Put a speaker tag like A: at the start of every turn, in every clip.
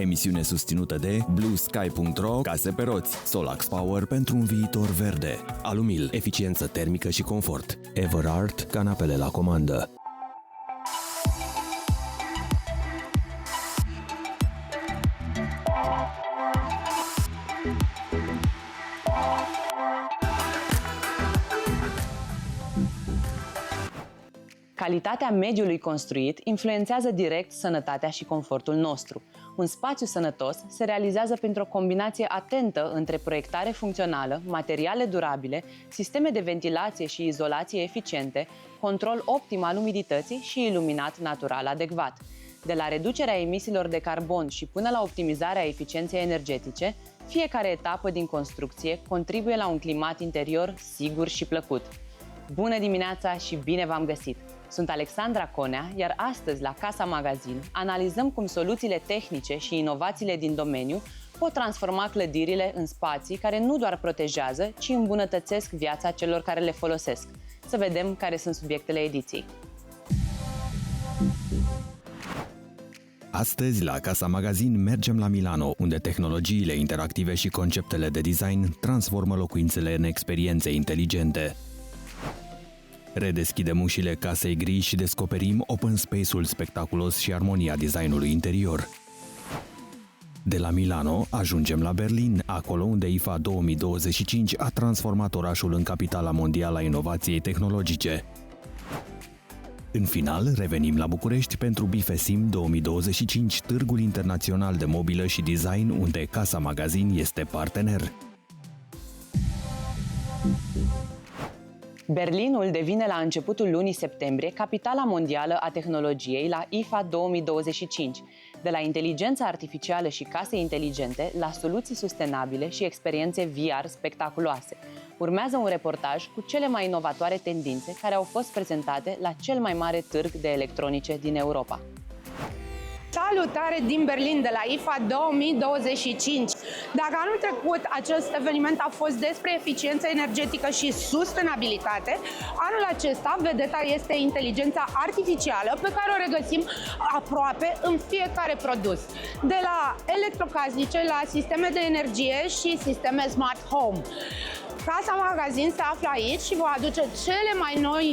A: Emisiune susținută de bluesky.ro, case pe roți, Solax Power pentru un viitor verde, Alumil, eficiență termică și confort, Everard, canapele la comandă.
B: Calitatea mediului construit influențează direct sănătatea și confortul nostru. Un spațiu sănătos se realizează printr-o combinație atentă între proiectare funcțională, materiale durabile, sisteme de ventilație și izolație eficiente, control optim al umidității și iluminat natural adecvat. De la reducerea emisiilor de carbon și până la optimizarea eficienței energetice, fiecare etapă din construcție contribuie la un climat interior sigur și plăcut. Bună dimineața și bine v-am găsit! Sunt Alexandra Conea, iar astăzi la Casa Magazin analizăm cum soluțiile tehnice și inovațiile din domeniu pot transforma clădirile în spații care nu doar protejează, ci îmbunătățesc viața celor care le folosesc. Să vedem care sunt subiectele ediției.
A: Astăzi, la Casa Magazin, mergem la Milano, unde tehnologiile interactive și conceptele de design transformă locuințele în experiențe inteligente. Redeschidem ușile casei gri și descoperim open space-ul spectaculos și armonia designului interior. De la Milano ajungem la Berlin, acolo unde IFA 2025 a transformat orașul în capitala mondială a inovației tehnologice. În final, revenim la București pentru Bifesim 2025, târgul internațional de mobilă și design, unde Casa Magazin este partener.
B: Berlinul devine la începutul lunii septembrie capitala mondială a tehnologiei la IFA 2025. De la inteligența artificială și case inteligente, la soluții sustenabile și experiențe VR spectaculoase. Urmează un reportaj cu cele mai inovatoare tendințe care au fost prezentate la cel mai mare târg de electronice din Europa.
C: Salutare din Berlin, de la IFA 2025! Dacă anul trecut acest eveniment a fost despre eficiență energetică și sustenabilitate, anul acesta vedeta este inteligența artificială pe care o regăsim aproape în fiecare produs. De la electrocasnice la sisteme de energie și sisteme smart home. Casa Magazin se află aici și vă aduce cele mai noi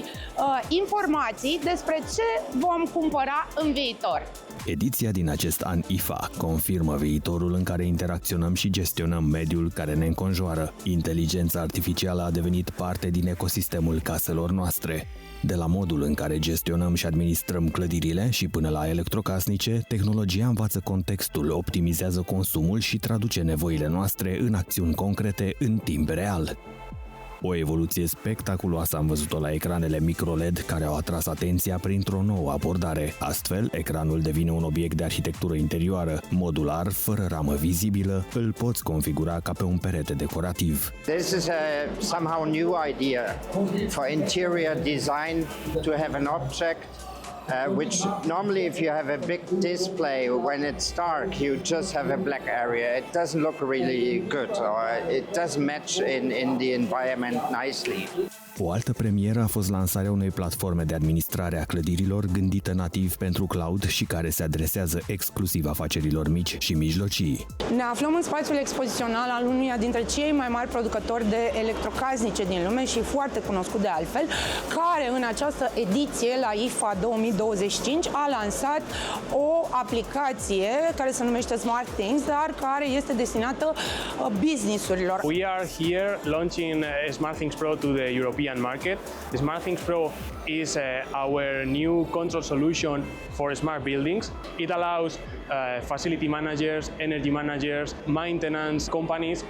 C: informații despre ce vom cumpăra în viitor.
A: Ediția din acest an IFA confirmă viitorul în care interacționăm și gestionăm mediul care ne înconjoară. Inteligența artificială a devenit parte din ecosistemul caselor noastre. De la modul în care gestionăm și administrăm clădirile și până la electrocasnice, tehnologia învață contextul, optimizează consumul și traduce nevoile noastre în acțiuni concrete în timp real. O evoluție spectaculoasă am văzut-o la ecranele micro-LED care au atras atenția printr-o nouă abordare. Astfel, ecranul devine un obiect de arhitectură interioară, modular, fără ramă vizibilă, îl poți configura ca pe un perete decorativ.
D: This is somehow a new idea for interior design to have an object which normally if you have a big display when it's dark you just have a black area. It doesn't look really good or it doesn't match in the environment nicely.
A: O altă premieră a fost lansarea unei platforme de administrare a clădirilor gândită nativ pentru cloud și care se adresează exclusiv afacerilor mici și mijlocii.
C: Ne aflăm în spațiul expozițional al unuia dintre cei mai mari producători de electrocasnice din lume și foarte cunoscut de altfel, care în această ediție la IFA 2025 a lansat o aplicație care se numește Smart Things, dar care este destinată business-urilor.
E: We are here launching SmartThings Pro to the European market. The SmartThings Pro is our new control solution for smart buildings. It allows facility managers, energy managers, maintenance companies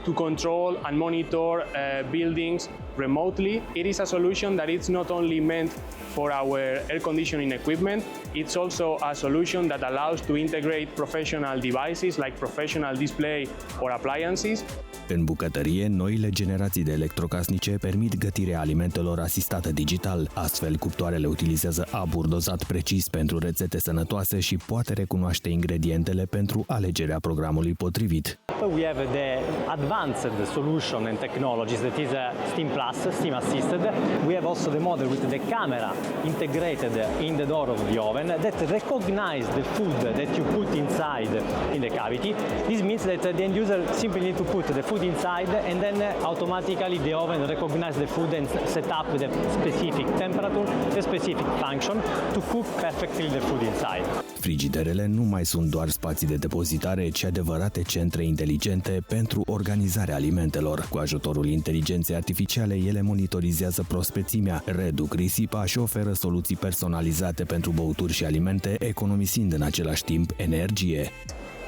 E: to control and monitor buildings remotely. It is a solution that it's not only meant for our air conditioning equipment, it's also a solution that allows to integrate professional devices like professional display or appliances.
A: În bucătărie, noile generații de electrocasnice permit gătirea alimentelor asistată digital. Astfel, cuptoarele utilizează abur dozat precis pentru rețete sănătoase și poate recunoaște ingredientele pentru alegerea programului potrivit.
F: we have the advanced solution and technologies that is Steam Plus, Steam Assisted. We have also the model with the camera integrated in the door of the oven that recognize the food that you put inside in the cavity. This means that the end user simply need to put the food inside and then automatically the oven recognize the food and set up the specific temperature, the specific function to cook perfectly the food inside.
A: Frigiderele nu mai sunt doar spații de depozitare, ci adevărate centre inteligente pentru organizarea alimentelor. Cu ajutorul inteligenței artificiale, ele monitorizează prospețimea, reduc risipa și oferă soluții personalizate pentru băuturi și alimente, economisind în același timp energie.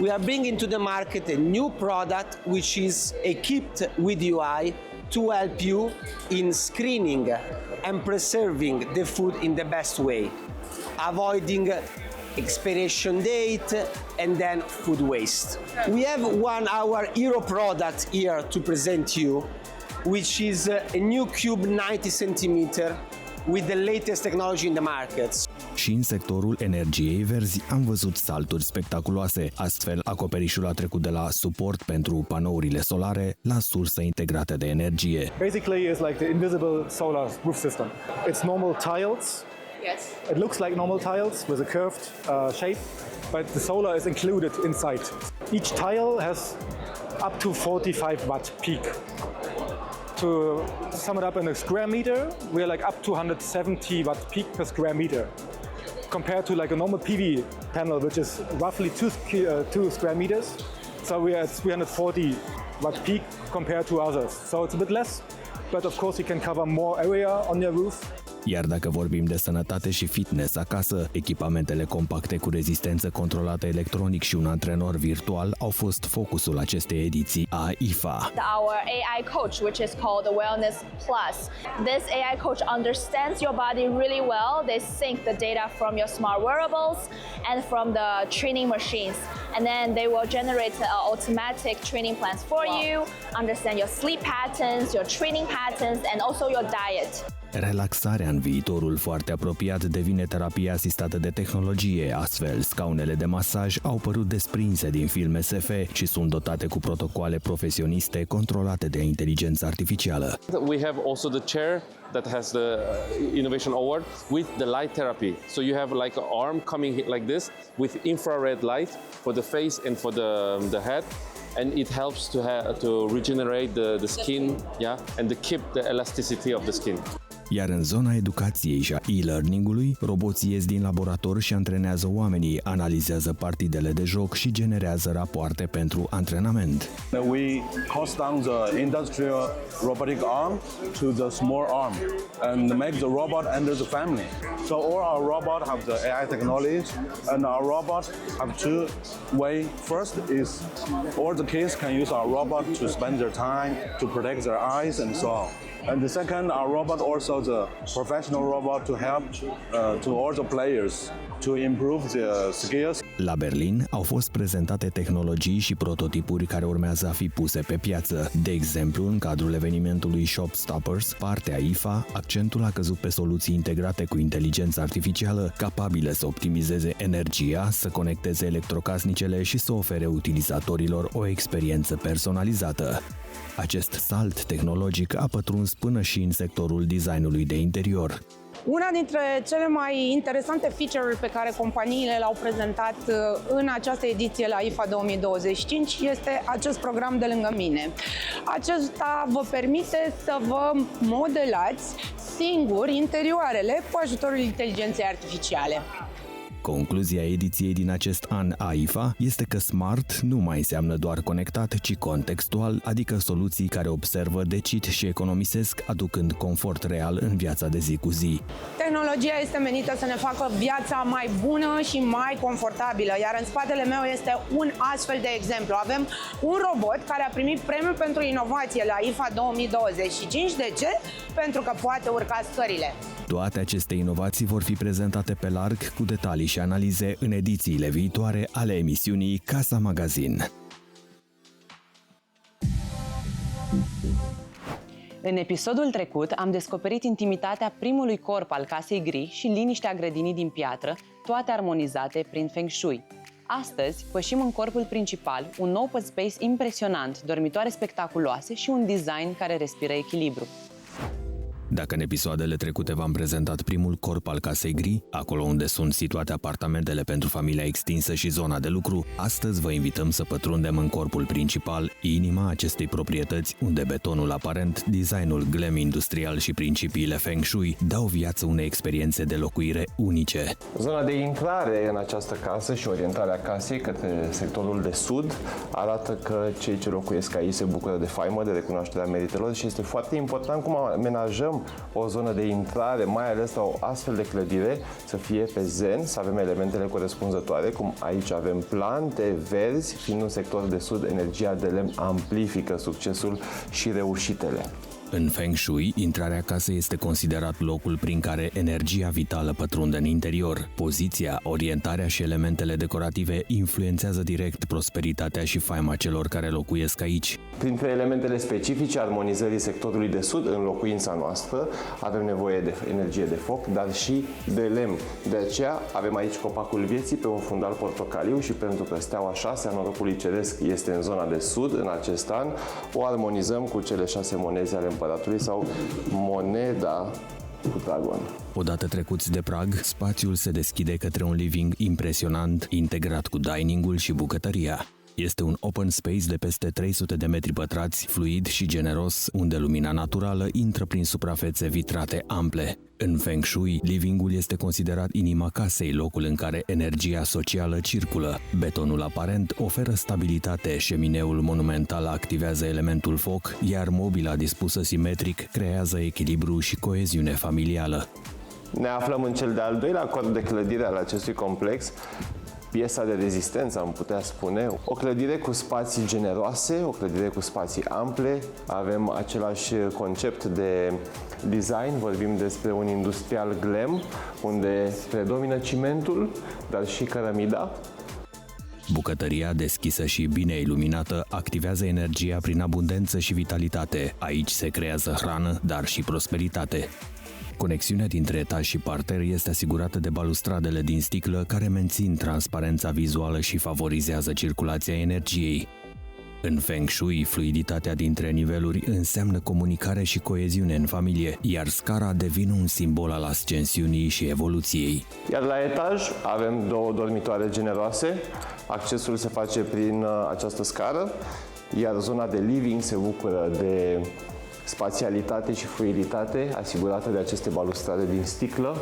G: We are bringing to the market a new product which is equipped with UI to help you in screening and preserving the food in the best way, avoiding expiration date and then food waste. We have our hero product here to present you, which is a new cube 90 centimeter with the latest technology in the market.
A: Și în sectorul energiei verzi am văzut salturi spectaculoase. Astfel, acoperișul a trecut de la suport pentru panourile solare la sursă integrată de energie.
H: Basically, it's like the invisible solar roof system. It's normal tiles.
C: Yes.
H: It looks like normal tiles with a curved shape, but the solar is included inside. Each tile has up to 45 watt peak. To sum it up in a square meter, we're like up to 170 watt peak per square meter, compared to like a normal PV panel, which is roughly 2 square meters. So we're at 340 watt peak compared to others. So it's a bit less, but of course you can cover more area on your roof.
A: Iar dacă vorbim de sănătate și fitness acasă, echipamentele compacte cu rezistență controlată electronic și un antrenor virtual au fost focusul acestei ediții a IFA.
I: Our AI coach, which is called the Wellness Plus. This AI coach understands your body really well. They sync the data from your smart wearables and from the training machines. And then they will generate automatic training plans for you, understand your sleep patterns, your training patterns, and also your diet.
A: Relaxarea în viitorul foarte apropiat devine terapie asistată de tehnologie, astfel scaunele de masaj au părut desprinse din filme SF și sunt dotate cu protocoale profesioniste controlate de inteligență artificială.
J: We have also the chair that has the Innovation Award with the light therapy. So you have like an arm coming like this with infrared light for the face and for the head. And it helps to regenerate the skin, yeah, and to keep the elasticity of the skin.
A: Iar în zona educației și a e-learning-ului, roboții ies din laborator și antrenează oamenii, analizează partidele de joc și generează rapoarte pentru antrenament.
K: We cost down the industrial robotic arm to the small arm and make the robot enter the family. So all our robots have the AI technology and our robots have two ways. First is all the kids can use our robot to spend their time, to protect their eyes and so on. And the second, our robot also the professional robot to help to all the players to improve their skills.
A: La Berlin au fost prezentate tehnologii și prototipuri care urmează a fi puse pe piață. De exemplu, în cadrul evenimentului Shopstoppers, partea IFA, accentul a căzut pe soluții integrate cu inteligență artificială, capabile să optimizeze energia, să conecteze electrocasnicele și să ofere utilizatorilor o experiență personalizată. Acest salt tehnologic a pătruns până și în sectorul designului de interior.
C: Una dintre cele mai interesante feature-uri pe care companiile le-au prezentat în această ediție la IFA 2025 este acest program de lângă mine. Acesta vă permite să vă modelați singur interioarele cu ajutorul inteligenței artificiale.
A: Concluzia ediției din acest an a IFA este că smart nu mai înseamnă doar conectat, ci contextual, adică soluții care observă, decid și economisesc, aducând confort real în viața de zi cu zi.
C: Tehnologia este menită să ne facă viața mai bună și mai confortabilă, iar în spatele meu este un astfel de exemplu. Avem un robot care a primit premiul pentru inovație la IFA 2025. De ce? Pentru că poate urca scările.
A: Toate aceste inovații vor fi prezentate pe larg cu detalii și analize în edițiile viitoare ale emisiunii Casa Magazin.
B: În episodul trecut am descoperit intimitatea primului corp al casei gri și liniștea grădinii din piatră, toate armonizate prin Feng Shui. Astăzi pășim în corpul principal, un open space impresionant, dormitoare spectaculoase și un design care respiră echilibru.
A: Dacă în episoadele trecute v-am prezentat primul corp al casei gri, acolo unde sunt situate apartamentele pentru familia extinsă și zona de lucru, astăzi vă invităm să pătrundem în corpul principal, inima acestei proprietăți, unde betonul aparent, designul glam industrial și principiile Feng Shui dau viață unei experiențe de locuire unice.
L: Zona de intrare în această casă și orientarea casei către sectorul de sud arată că cei ce locuiesc aici se bucură de faimă, de recunoașterea meritelor și este foarte important cum amenajăm o zonă de intrare, mai ales la o astfel de clădire, să fie pe zen, să avem elementele corespunzătoare, cum aici avem plante verzi, fiind un sector de sud, energia de lemn amplifică succesul și reușitele.
A: În Feng Shui, intrarea casei este considerat locul prin care energia vitală pătrunde în interior. Poziția, orientarea și elementele decorative influențează direct prosperitatea și faima celor care locuiesc aici.
L: Printre elementele specifice armonizării sectorului de sud în locuința noastră, avem nevoie de energie de foc, dar și de lemn. De aceea avem aici copacul vieții pe un fundal portocaliu și pentru că steaua 6 a norocului ceresc este în zona de sud în acest an, o armonizăm cu cele 6 monede ale împăratului sau moneda cu dragon.
A: Odată trecuți de prag, spațiul se deschide către un living impresionant, integrat cu diningul și bucătăria. Este un open space de peste 300 de metri pătrați, fluid și generos, unde lumina naturală intră prin suprafețe vitrate ample. În Feng Shui, livingul este considerat inima casei, locul în care energia socială circulă. Betonul aparent oferă stabilitate, șemineul monumental activează elementul foc, iar mobila dispusă simetric creează echilibru și coeziune familială.
L: Ne aflăm în cel de-al doilea corp de clădire al acestui complex, piesa de rezistență, am putea spune. O clădire cu spații generoase, o clădire cu spații ample. Avem același concept de design, vorbim despre un industrial glam, unde predomină cimentul, dar și cărămida.
A: Bucătăria deschisă și bine iluminată activează energia prin abundență și vitalitate. Aici se creează hrană, dar și prosperitate. Conexiunea dintre etaj și parter este asigurată de balustradele din sticlă care mențin transparența vizuală și favorizează circulația energiei. În Feng Shui, fluiditatea dintre niveluri înseamnă comunicare și coeziune în familie, iar scara devine un simbol al ascensiunii și evoluției.
L: Iar la etaj avem 2 dormitoare generoase, accesul se face prin această scară, iar zona de living se bucură de spațialitate și fluiditate asigurată de aceste balustrade din sticlă.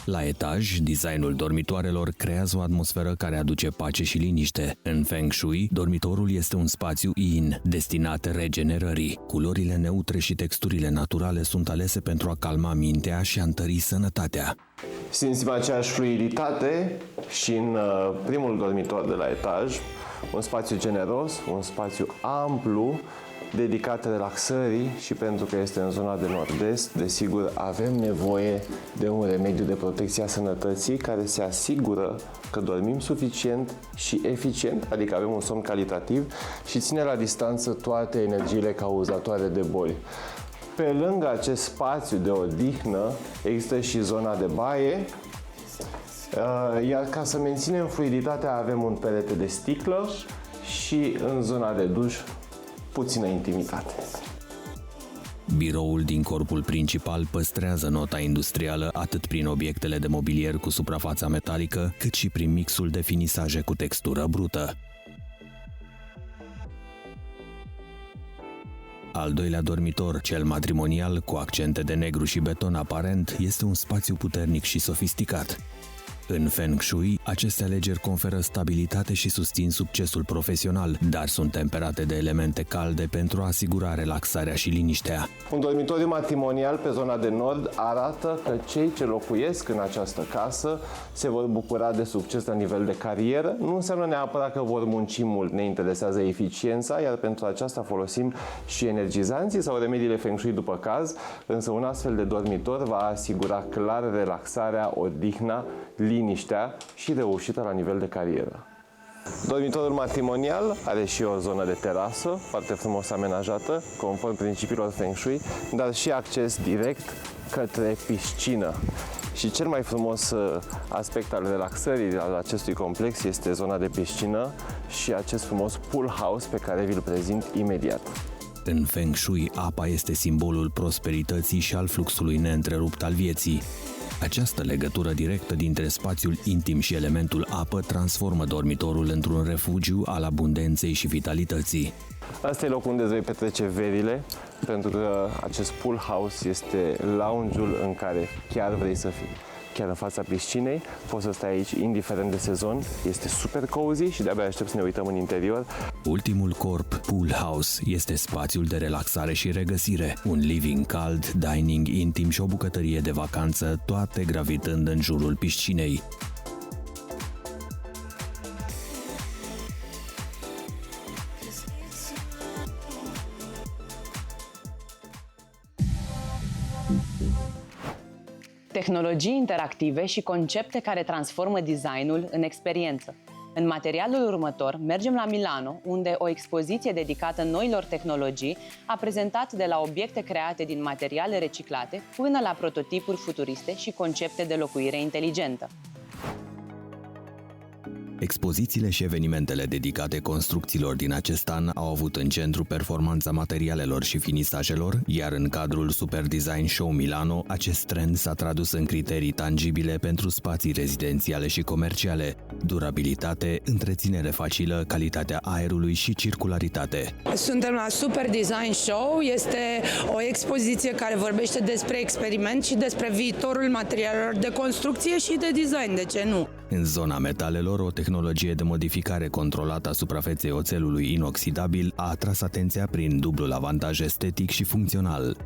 A: La etaj, designul dormitoarelor creează o atmosferă care aduce pace și liniște. În Feng Shui, dormitorul este un spațiu yin, destinat regenerării. Culorile neutre și texturile naturale sunt alese pentru a calma mintea și a întări sănătatea.
L: Simțim aceeași fluiditate și în primul dormitor de la etaj, un spațiu generos, un spațiu amplu, dedicat relaxării și pentru că este în zona de nord-est, desigur avem nevoie de un remediu de protecție a sănătății care se asigură că dormim suficient și eficient, adică avem un somn calitativ și ține la distanță toate energiile cauzatoare de boli. Pe lângă acest spațiu de odihnă există și zona de baie, iar ca să menținem fluiditatea avem un perete de sticlă și în zona de duș puțină intimitate.
A: Biroul din corpul principal păstrează nota industrială atât prin obiectele de mobilier cu suprafața metalică, cât și prin mixul de finisaje cu textură brută. Al doilea dormitor, cel matrimonial, cu accente de negru și beton aparent, este un spațiu puternic și sofisticat. În Feng Shui, aceste alegeri conferă stabilitate și susțin succesul profesional, dar sunt temperate de elemente calde pentru a asigura relaxarea și liniștea.
L: Un dormitoriu matrimonial pe zona de nord arată că cei ce locuiesc în această casă se vor bucura de succes la nivel de carieră. Nu înseamnă neapărat că vor munci mult, ne interesează eficiența, iar pentru aceasta folosim și energizanții sau remediile Feng Shui după caz, însă un astfel de dormitor va asigura clar relaxarea, odihna, liniștea și reușita la nivel de carieră. Dormitorul matrimonial are și o zonă de terasă, foarte frumos amenajată, conform principiilor Feng Shui, dar și acces direct către piscină. Și cel mai frumos aspect al relaxării al acestui complex este zona de piscină și acest frumos pool house pe care vi-l prezint imediat.
A: În Feng Shui, apa este simbolul prosperității și al fluxului neîntrerupt al vieții. Această legătură directă dintre spațiul intim și elementul apă transformă dormitorul într-un refugiu al abundenței și vitalității.
L: Asta e locul unde îți vei petrece verile, pentru că acest pool house este lounge-ul în care chiar vrei să fii. Chiar în fața piscinei, poți să stai aici indiferent de sezon, este super cozy și de-abia aștept să ne uităm în interior.
A: Ultimul corp, Pool House, este spațiul de relaxare și regăsire, un living cald, dining intim și o bucătărie de vacanță, toate gravitând în jurul piscinei.
B: Tehnologii interactive și concepte care transformă designul în experiență. În materialul următor, mergem la Milano, unde o expoziție dedicată noilor tehnologii a prezentat de la obiecte create din materiale reciclate până la prototipuri futuriste și concepte de locuire inteligentă.
A: Expozițiile și evenimentele dedicate construcțiilor din acest an au avut în centru performanța materialelor și finisajelor, iar în cadrul Super Design Show Milano, acest trend s-a tradus în criterii tangibile pentru spații rezidențiale și comerciale: durabilitate, întreținere facilă, calitatea aerului și circularitate.
C: Suntem la Super Design Show, este o expoziție care vorbește despre experiment și despre viitorul materialelor de construcție și de design, de ce nu?
A: În zona metalelor, o tehnologie de modificare controlată a suprafeței oțelului inoxidabil a atras atenția prin dublul avantaj estetic și funcțional.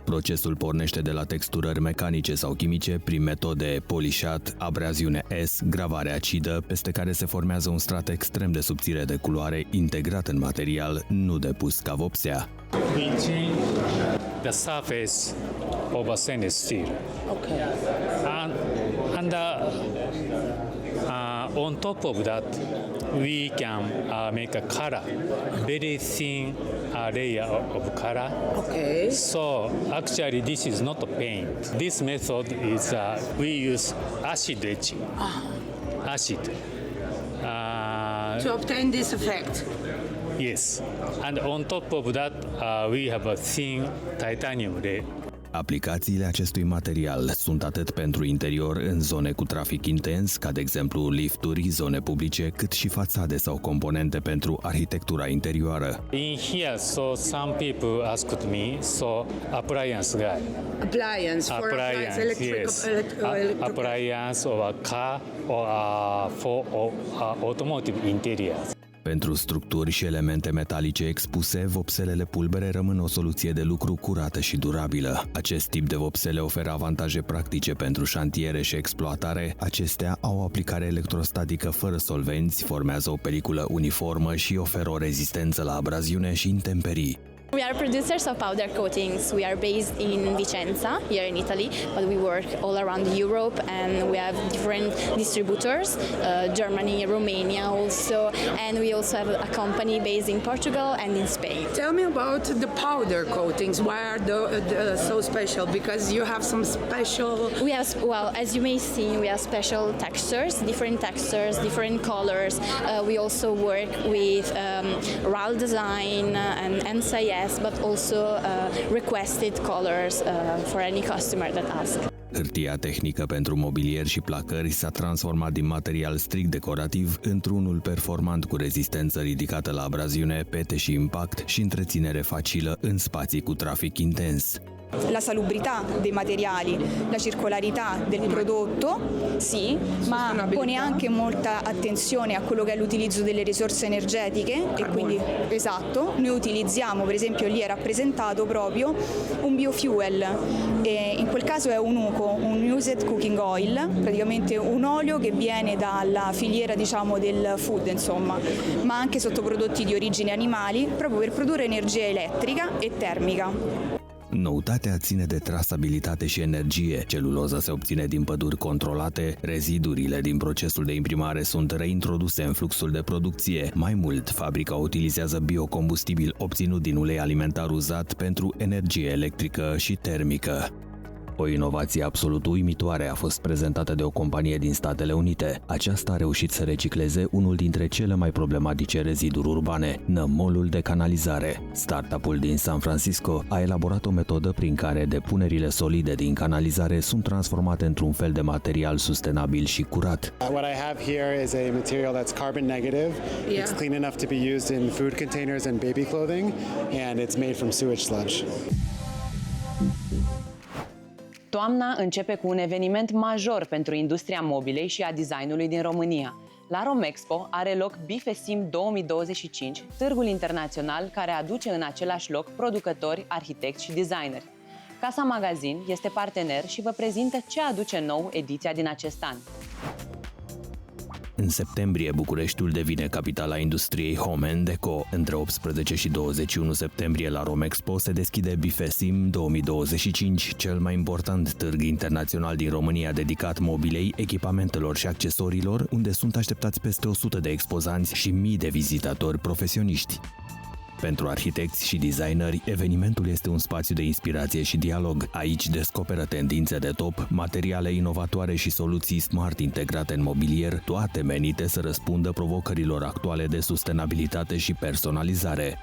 A: Procesul pornește de la texturări mecanice sau chimice prin metode polișat, abraziune S, gravare acidă, peste care se formează un strat extrem de subțire de culoare integrat în material, nu depus ca vopsea.
M: We change the surface of a stainless steel.
C: Okay.
M: And on top of that, we can make a color, very thin layer of color.
C: Okay.
M: So actually, this is not a paint. This method is we use acid etching. Acid.
C: To obtain this effect.
M: Yes, and on top of that, we have a thin titanium layer.
A: Aplicațiile acestui material sunt atât pentru interior în zone cu trafic intens, ca de exemplu lifturi, zone publice, cât și fațade sau componente pentru arhitectura interioară.
M: In here, so some people asked me, so appliance guy.
C: Appliance for
M: yes. Appliance of a car or for automotive interiors.
A: Pentru structuri și elemente metalice expuse, vopselele pulbere rămân o soluție de lucru curată și durabilă. Acest tip de vopsele oferă avantaje practice pentru șantiere și exploatare. Acestea au o aplicare electrostatică fără solvenți, formează o peliculă uniformă și oferă o rezistență la abraziune și intemperii.
I: We are producers of powder coatings. We are based in Vicenza, here in Italy, but we work all around Europe and we have different distributors, Germany, Romania also, and we also have a company based in Portugal and in Spain.
C: Tell me about the powder coatings. Why are they so special? Because you have some special...
I: We have, well, as you may see, we have special textures, different colors. We also work with RAL design and NCIS, but also requested colors for any customer that asks.
A: Hârtia tehnică pentru mobilier și placări s-a transformat din material strict decorativ într-unul performant cu rezistență ridicată la abraziune, pete și impact și întreținere facilă în spații cu trafic intens.
N: La salubrità dei materiali, la circolarità del prodotto, sì, ma pone anche molta attenzione a quello che è l'utilizzo delle risorse energetiche e quindi, esatto, noi utilizziamo, per esempio lì è rappresentato proprio un biofuel, e in quel caso è un UCO, un Used Cooking Oil, praticamente un olio che viene dalla filiera, diciamo, del food, insomma, ma anche sottoprodotti di origine animali, proprio per produrre energia elettrica e termica.
A: Noutatea ține de trasabilitate și energie. Celuloza se obține din păduri controlate, rezidurile din procesul de imprimare sunt reintroduse în fluxul de producție. Mai mult, fabrica utilizează biocombustibil obținut din ulei alimentar uzat pentru energie electrică și termică. O inovație absolut uimitoare a fost prezentată de o companie din Statele Unite. Aceasta a reușit să recicleze unul dintre cele mai problematice reziduri urbane, nămolul de canalizare. Startup-ul din San Francisco a elaborat o metodă prin care depunerile solide din canalizare sunt transformate într-un fel de material sustenabil și curat.
O: What I have here is a material that's carbon negative.
C: Yeah.
O: It's clean enough to be used in food containers and baby clothing, and it's made from sewage sludge.
B: Toamna începe cu un eveniment major pentru industria mobilei și a designului din România. La Romexpo are loc Bifesim 2025, târgul internațional care aduce în același loc producători, arhitecți și designeri. Casa Magazin este partener și vă prezintă ce aduce nou ediția din acest an.
A: În septembrie, Bucureștiul devine capitala industriei Home & Deco. Între 18 și 21 septembrie la Romexpo se deschide Bifesim 2025, cel mai important târg internațional din România dedicat mobilei, echipamentelor și accesoriilor, unde sunt așteptați peste 100 de expozanți și mii de vizitatori profesioniști. Pentru arhitecți și designeri, evenimentul este un spațiu de inspirație și dialog. Aici descoperă tendințe de top, materiale inovatoare și soluții smart integrate în mobilier, toate menite să răspundă provocărilor actuale de sustenabilitate și personalizare.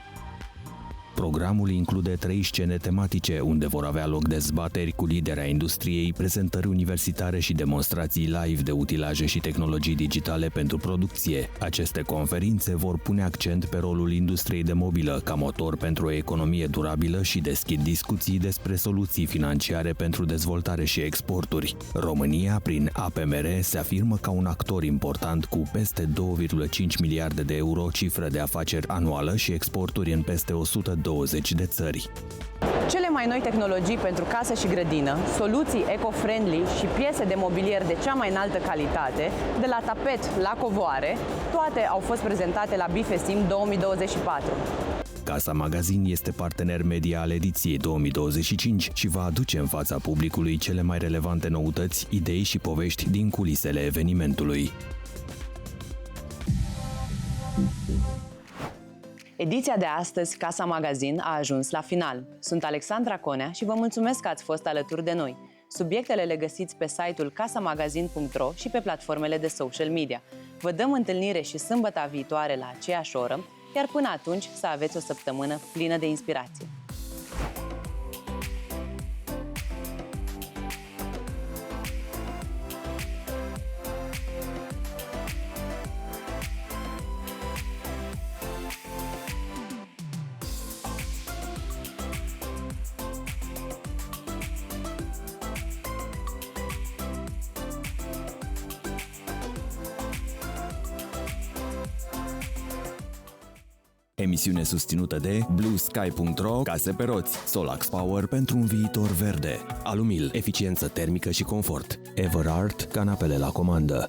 A: Programul include 3 scene tematice, unde vor avea loc dezbateri cu lideri ai industriei, prezentări universitare și demonstrații live de utilaje și tehnologii digitale pentru producție. Aceste conferințe vor pune accent pe rolul industriei de mobilă ca motor pentru o economie durabilă și deschid discuții despre soluții financiare pentru dezvoltare și exporturi. România, prin APMR, se afirmă ca un actor important cu peste 2,5 miliarde de euro cifră de afaceri anuală și exporturi în peste 120 de țări.
B: Cele mai noi tehnologii pentru casă și grădină, soluții eco-friendly și piese de mobilier de cea mai înaltă calitate, de la tapet la covoare, toate au fost prezentate la Bifesim 2024.
A: Casa Magazin este partener media al ediției 2025 și va aduce în fața publicului cele mai relevante noutăți, idei și povești din culisele evenimentului.
B: Ediția de astăzi, Casa Magazin, a ajuns la final. Sunt Alexandra Conea și vă mulțumesc că ați fost alături de noi. Subiectele le găsiți pe site-ul casamagazin.ro și pe platformele de social media. Vă dăm întâlnire și sâmbăta viitoare la aceeași oră, iar până atunci să aveți o săptămână plină de inspirație.
A: Emisiune susținută de bluesky.ro, case pe roți, Solax Power pentru un viitor verde, Alumil, eficiență termică și confort, Everard, canapele la comandă.